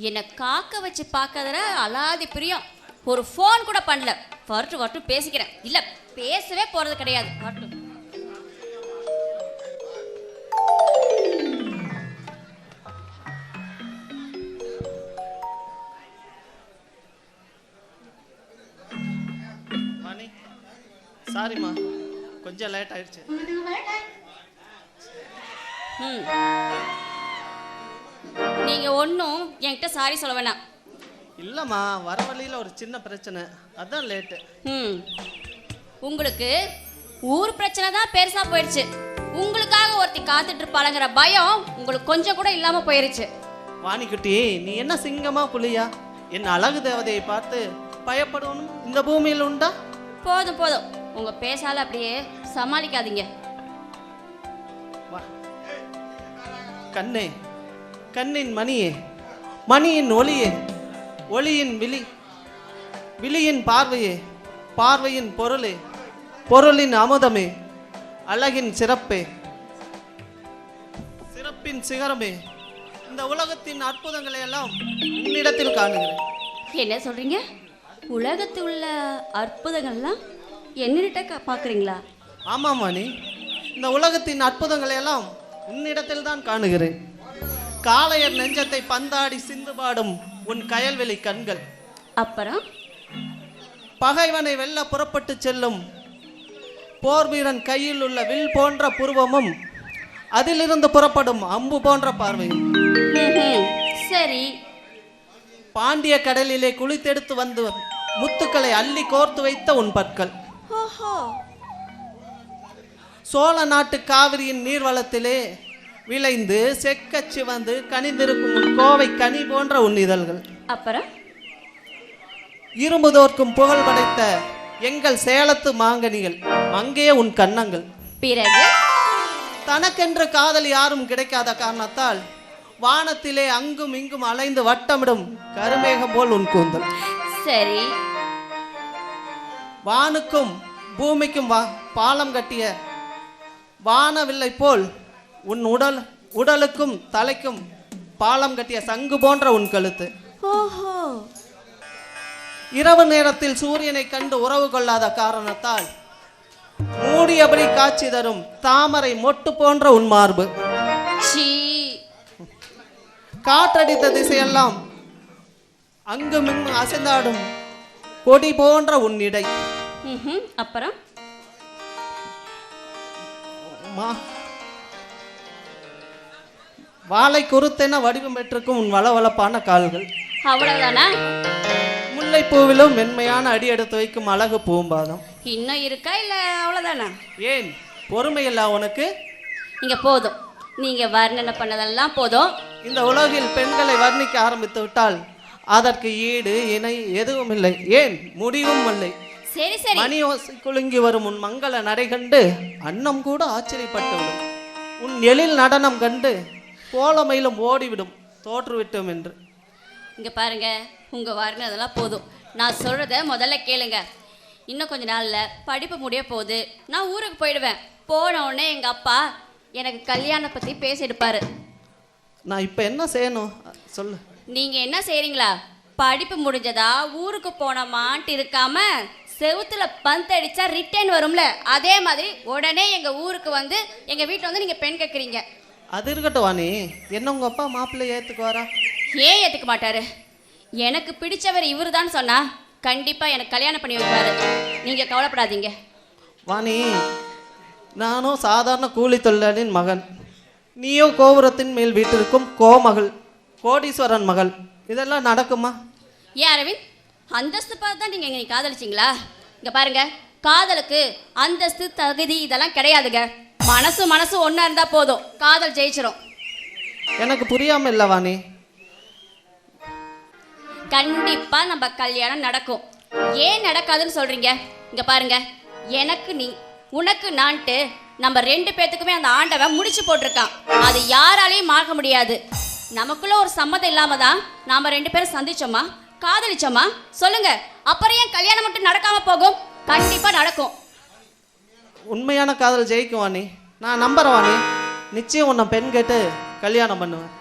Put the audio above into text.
என்னை காக்க வச்சு பார்க்கறதுல அலாதி பிரியம். ஒரு ஃபோன் கூட பண்ணல. வரட்டும் பேசிக்கிறேன். இல்லை பேசவே போகிறது கிடையாது. வரட்டும். சாரிம்மா, கொஞ்சம் லேட் ஆயிடுச்சு. நீங்க ஒன்றும் என்கிட்ட சாரி சொல்ல வேணாம். இல்லைம்மா, வர வழியில் ஒரு சின்ன பிரச்சனை, அதான் லேட்டு. உங்களுக்கு ஊர் பிரச்சனை தான் பெருசா போயிடுச்சு. உங்களுக்காக ஒருத்தி காத்துட்டு இருப்பாளுங்கிற பயம் உங்களுக்கு கொஞ்சம் கூட இல்லாம போயிருச்சு. வாணிக்குட்டி, நீ என்ன சிங்கமா புலியா? என் அழகு தேவதையை பார்த்து பயப்படணும் இந்த பூமியில் உண்டா? போதும் உங்க பேசால அப்படியே சமாளிக்காதீங்க. கண்ணே, கண்ணின் மணியே, மணியின் ஒளியே, ஒளியின் விழி, விழியின் பார்வையே, பார்வையின் பொருளே, பொருளின் அமுதமே, அழகின் சிறப்பே, சிறப்பின் சிகரமே, இந்த உலகத்தின் அற்புதங்களை எல்லாம் உன்னிடத்தில் காணுகிறேன். என்ன சொல்றீங்க? உலகத்தில் உள்ள அற்புதங்கள்லாம் என்னிட்ட பார்க்குறீங்களா? ஆமாம் மணி, இந்த உலகத்தின் அற்புதங்களை எல்லாம் உன்னிடத்தில் தான் காணுகிறேன். காளையர் நெஞ்சத்தை பந்தாடி சிந்து பாடும் உன் கயல்வெளி கண்கள், அப்புறம் பகைவனை வெல்ல புறப்பட்டு செல்லும் போர் வீரன் கையில் உள்ள வில் போன்ற புருவமும், அதிலிருந்து புறப்படும் அம்பு போன்ற பார்வையும். சரி. பாண்டிய கடலிலே குளித்தெடுத்து வந்து முத்துக்களை அள்ளி கோர்த்து வைத்த உன் பற்கள், சோழ நாட்டு காவிரியின் நீர்வளத்திலே விளைந்து செக்கச்சி வந்து கனிந்திருக்கும் உன் கோவை கனி போன்ற உன் இதழ்கள், அப்புறம் இரும்புதோர்க்கும் புகழ் படைத்த எங்கள் சேலத்து மாங்கனிகள், அங்கே உன் கன்னங்கள். பிறகு தனக்கென்று காதல் யாரும் கிடைக்காத காரணத்தால் வானத்திலே அங்கும் இங்கும் அலைந்து வட்டமிடும் கருமேகம் போல் உன் கூந்தல். சரி. வானுக்கும் பூமிக்கும் பாலம் கட்டிய வானவில்லை போல் உன் உடலுக்கும் தலைக்கும் பாலம் கட்டிய சங்கு போன்ற உன் கழுத்து. இரவு நேரத்தில் சூரியனை கண்டு உறவு கொள்ளாத காரணத்தால் மூடியபடி காட்சி தரும் தாமரை மொட்டு போன்ற உன் மார்பு. காற்றடித்த திசையெல்லாம் அங்கும் இங்கும் அசைந்தாடும் கொடி போன்ற உன் இடை. அப்புறம் வாழை குருத்தென வடிவம் பெற்றிருக்கும் உன் வளவளப்பான கால்கள். அவ்வளவுதானா? முல்லைப்பூவிலும் மென்மையான அடி எடுத்து வைக்கும் அழகு பூம்பாதம் இன்னும் இருக்கா இல்ல அவ்வளவுதானா? ஏன் பொறுமையில்ல உனக்கு? இங்க போதும், நீங்க வர்ணனை பண்ணதெல்லாம் போதும். இந்த உலகில் பெண்களை வர்ணிக்க ஆரம்பித்து விட்டால் அதற்கு ஈடு இணை எதுவும் இல்லை, ஏன் முடிவும் இல்லை. சரி சரி. மணி ஓசை குலுங்கி வரும் உன் மங்கள நடை கண்டு அன்னம் கூட ஆச்சரியப்பட்டு விடும். உன் எழில் நடனம் கண்டு கோலமயிலும் ஓடிவிடும் தோற்றுவிட்டோம் என்று. இங்க பாருங்க, உங்க வர்ணனை அதெல்லாம் போதும். நான் சொல்றத முதல்ல கேளுங்க. இன்னும் கொஞ்ச நாள்ல படிப்பு முடிய போகுது, நான் ஊருக்கு போயிடுவேன். போன உடனே எங்க அப்பா எனக்கு கல்யாணம் பத்தி பேசிடுப்பாரு. நான் இப்ப என்ன செய்யணும் சொல்லு. நீங்க என்ன செய்றீங்களா? படிப்பு முடிஞ்சதா ஊருக்கு போனோமான்ட்டு இருக்காம செவுத்துல பந்த் அடிச்சா ரிட்டர்ன் வரும்ல, அதே மாதிரி உடனே எங்க ஊருக்கு வந்து எங்க வீட்டுல வந்து நீங்க பெண் கேட்குறீங்க. அது இருக்கட்டும் வாணி, என்ன உங்க அப்பா மாப்பிள்ளை ஏத்துக்குவாரா? ஏன் ஏத்துக்க மாட்டாரு? எனக்கு பிடிச்சவர் இவரு தான் சொன்னா கண்டிப்பா எனக்கு கல்யாணம் பண்ணி வைப்பாரு. நீங்க கவலைப்படாதீங்க வாணி. நானும் சாதாரண கூலி தொழிலாளியின் மகன், நீயோ கோபுரத்தின் மேல் வீட்டிற்கும் கோமகள், கோடீஸ்வரன் மகள். இதெல்லாம் நடக்குமா? ஏன் அரவிந்த், அந்தஸ்து பார்த்து தான் நீங்க எங்க காதலிச்சிங்களா? இங்க பாருங்க, காதலுக்கு அந்தஸ்து தகுதி இதெல்லாம் கிடையாதுங்க. மனசு ஒன்னா இருந்தா போதும், காதல் ஜெயிச்சிரும். எனக்கு புரியாம இல்ல வாணி. கண்டிப்பா நம்ம கல்யாணம் நடக்கும். ஏன் நடக்காதுன்னு சொல்றீங்க? இங்க பாருங்க, எனக்கு நீ உனக்கு நான்ட்டு நம்ம ரெண்டு பேத்துக்குமே அந்த ஆண்டவன் முடிச்சு போட்டிருக்கான். அது யாராலையும் மாற்ற முடியாது. நமக்குள்ள ஒரு சம்மதம் இல்லாம தான் நாம ரெண்டு பேரும் சந்திச்சோமா, காதலிச்சோமா? சொல்லுங்க, அப்புறம் ஏன் கல்யாணம் மட்டும் நடக்காம போகும்? கண்டிப்பா நடக்கும். உண்மையான காதல் ஜெயிக்கும் வாணி, நான் நம்புறேன் வாணி. நிச்சயம் உன்னை பெண் கேட்டு கல்யாணம் பண்ணுவேன்.